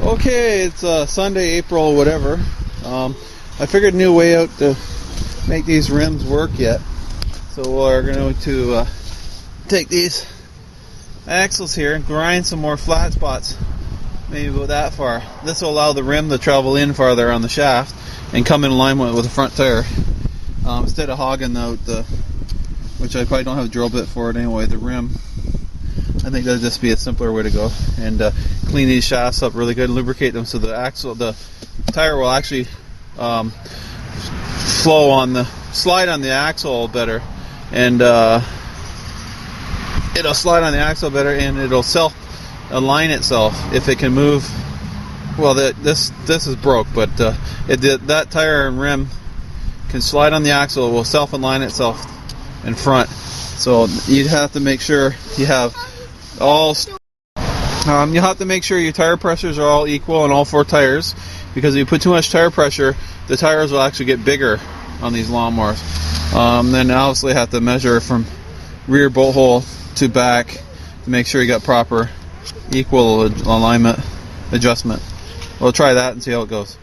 Okay, it's Sunday, April, whatever. I figured a new way out to make these rims work yet. So we're going to take these axles here and grind some more flat spots. Maybe go that far. This will allow the rim to travel in farther on the shaft and come in alignment with the front tire. Instead of hogging out the, which I probably don't have a drill bit for it anyway, the rim. I think that'd just be a simpler way to go, and clean these shafts up really good and lubricate them so the tire will actually slide on the axle better, and it'll slide on the axle better, and it'll self-align itself if it can move. Well, this is broke, but that tire and rim can slide on the axle. It will self-align itself in front. So you'd have to make sure you have you have to make sure your tire pressures are all equal on all four tires, because if you put too much tire pressure, the tires will actually get bigger on these lawnmowers. Then obviously have to measure from rear bolt hole to back to make sure you got proper equal alignment adjustment. We'll try that and see how it goes.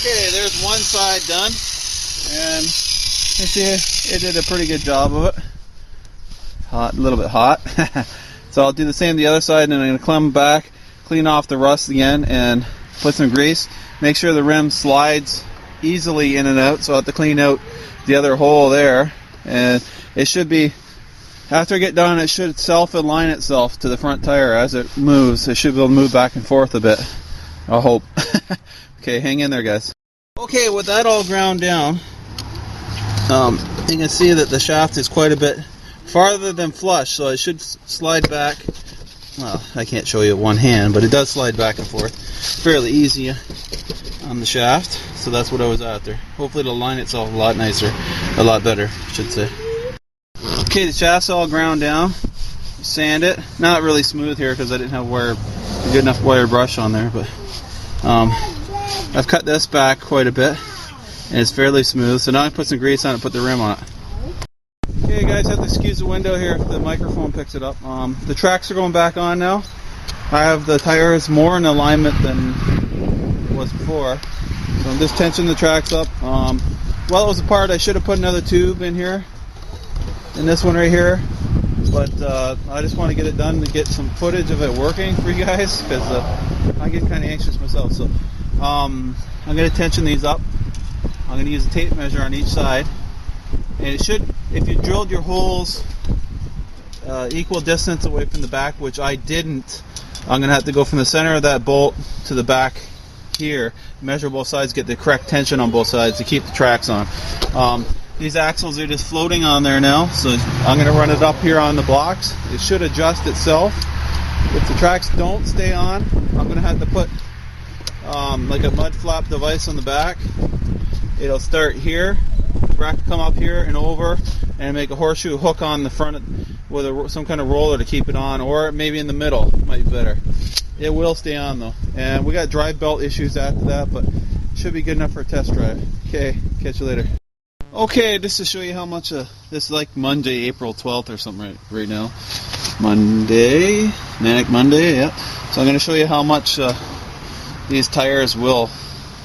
Okay, there's one side done, and you see it did a pretty good job of it. A little bit hot. So I'll do the same the other side, and I'm going to climb back, clean off the rust again, and put some grease. Make sure the rim slides easily in and out, so I'll have to clean out the other hole there. And it should be, after I get done, it should self-align itself to the front tire as it moves. It should be able to move back and forth a bit, I hope. Okay, hang in there, guys. Okay, with that all ground down, you can see that the shaft is quite a bit farther than flush, so it should slide back. Well, I can't show you with one hand, but it does slide back and forth fairly easy on the shaft. So that's what I was after. Hopefully it'll line itself a lot nicer, a lot better, I should say. Okay, the shaft's all ground down. Sand it. Not really smooth here because I didn't have a good enough wire brush on there, but I've cut this back quite a bit, and it's fairly smooth. So now I put some grease on it and put the rim on it. Okay, guys, I have to excuse the window here if the microphone picks it up. The tracks are going back on now. I have the tires more in alignment than it was before. So I'm just tensioning the tracks up. While it was apart, I should have put another tube in here, in this one right here. But I just want to get it done to get some footage of it working for you guys, because I get kind of anxious myself. So I'm going to tension these up. I'm going to use a tape measure on each side, and it should, if you drilled your holes equal distance away from the back, which I didn't, I'm going to have to go from the center of that bolt to the back here, measure both sides, get the correct tension on both sides to keep the tracks on. These axles are just floating on there now, so I'm going to run it up here on the blocks. It should adjust itself. If the tracks don't stay on, I'm going to have to put like a mud flap device on the back. It'll start here, the rack will come up here and over, and make a horseshoe hook on the front with some kind of roller to keep it on, or maybe in the middle might be better. It will stay on though. And we got drive belt issues after that, but should be good enough for a test drive. Okay, catch you later. Okay, just to show you how much this is like Monday, April 12th or something right now. Monday, Manic Monday, yeah. So I'm going to show you how much these tires will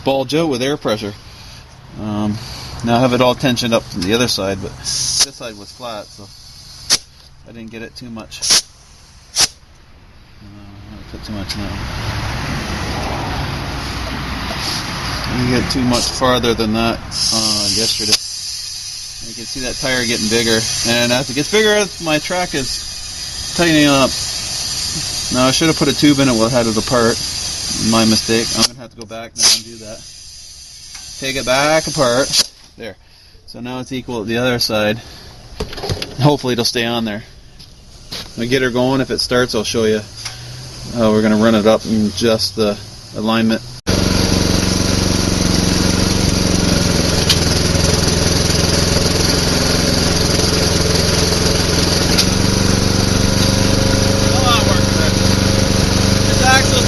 bulge out with air pressure. Now I have it all tensioned up from the other side, but this side was flat, so I didn't get it too much. I put too much now. I didn't get too much farther than that yesterday. You can see that tire getting bigger, and as it gets bigger, my track is tightening up. Now I should have put a tube in it while I had it apart. My mistake. I'm going to have to go back now and do that. Take it back apart. There. So now it's equal at the other side. Hopefully it'll stay on there. When I get her going, if it starts, I'll show you. We're going to run it up and adjust the alignment.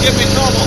Give me trouble.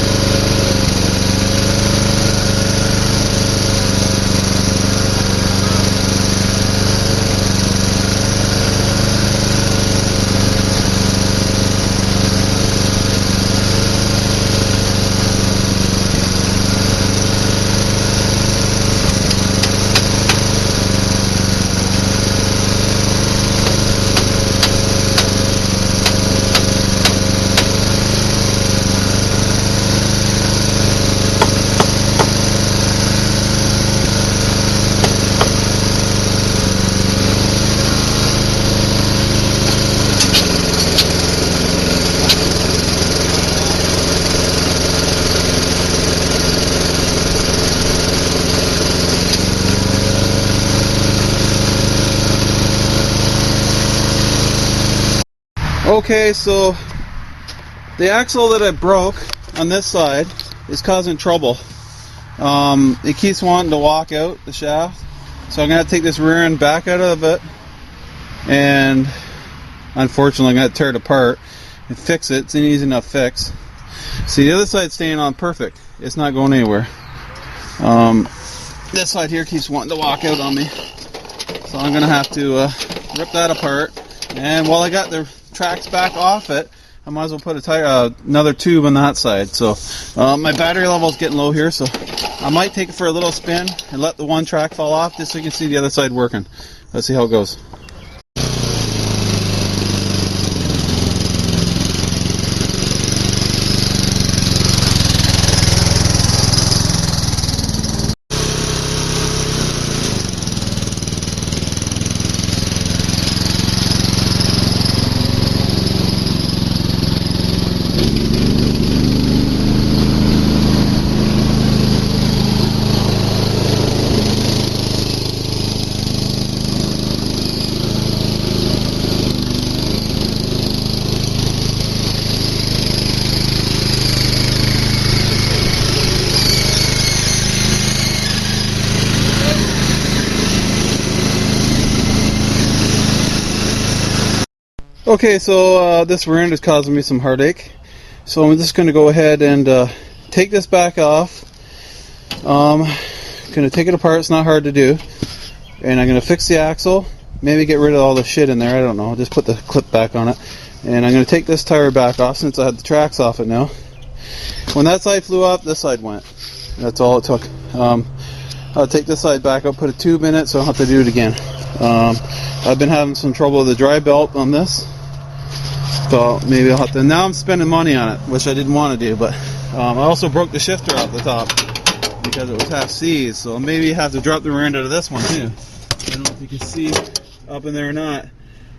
Okay, so the axle that I broke on this side is causing trouble. It keeps wanting to walk out the shaft, so I'm going to take this rear end back out of it, and unfortunately I'm going to tear it apart and fix it. It's an easy enough fix. See, the other side's staying on perfect. It's not going anywhere. This side here keeps wanting to walk out on me, so I'm going to have to rip that apart. And while I got the tracks back off it, I might as well put a tire, another tube on that side. So my battery level is getting low here, so I might take it for a little spin and let the one track fall off just so you can see the other side working. Let's see how it goes. Okay, so this rear end is causing me some heartache, so I'm just going to go ahead and take this back off. Going to take it apart. It's not hard to do, and I'm going to fix the axle, maybe get rid of all the shit in there, I don't know, just put the clip back on it, and I'm going to take this tire back off since I had the tracks off it now. When that side flew off, this side went. That's all it took. I'll take this side back, I'll put a tube in it so I don't have to do it again. I've been having some trouble with the dry belt on this, so maybe I'll have to. Now I'm spending money on it, which I didn't want to do, but I also broke the shifter out the top because it was half seized, so maybe I have to drop the rear end out of this one too. I don't know if you can see up in there or not.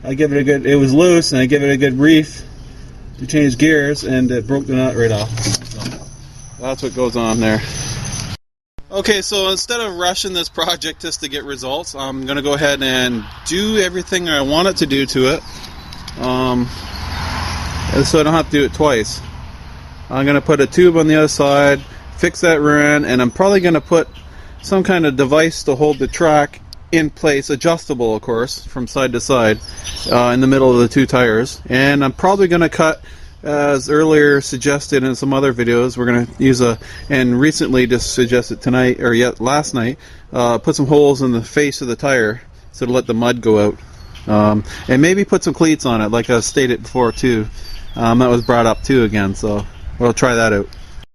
I give it a good, it was loose, and I give it a good reef to change gears, and it broke the nut right off. So that's what goes on there. Okay, so instead of rushing this project just to get results, I'm going to go ahead and do everything I want it to do to it, so I don't have to do it twice. I'm going to put a tube on the other side, fix that rear end, and I'm probably going to put some kind of device to hold the track in place, adjustable of course, from side to side, in the middle of the two tires. And I'm probably going to cut as earlier suggested in some other videos, we're going to use and recently just suggested tonight, or yet last night, put some holes in the face of the tire so to let the mud go out. And maybe put some cleats on it, like I stated before too. That was brought up too again, so we'll try that out.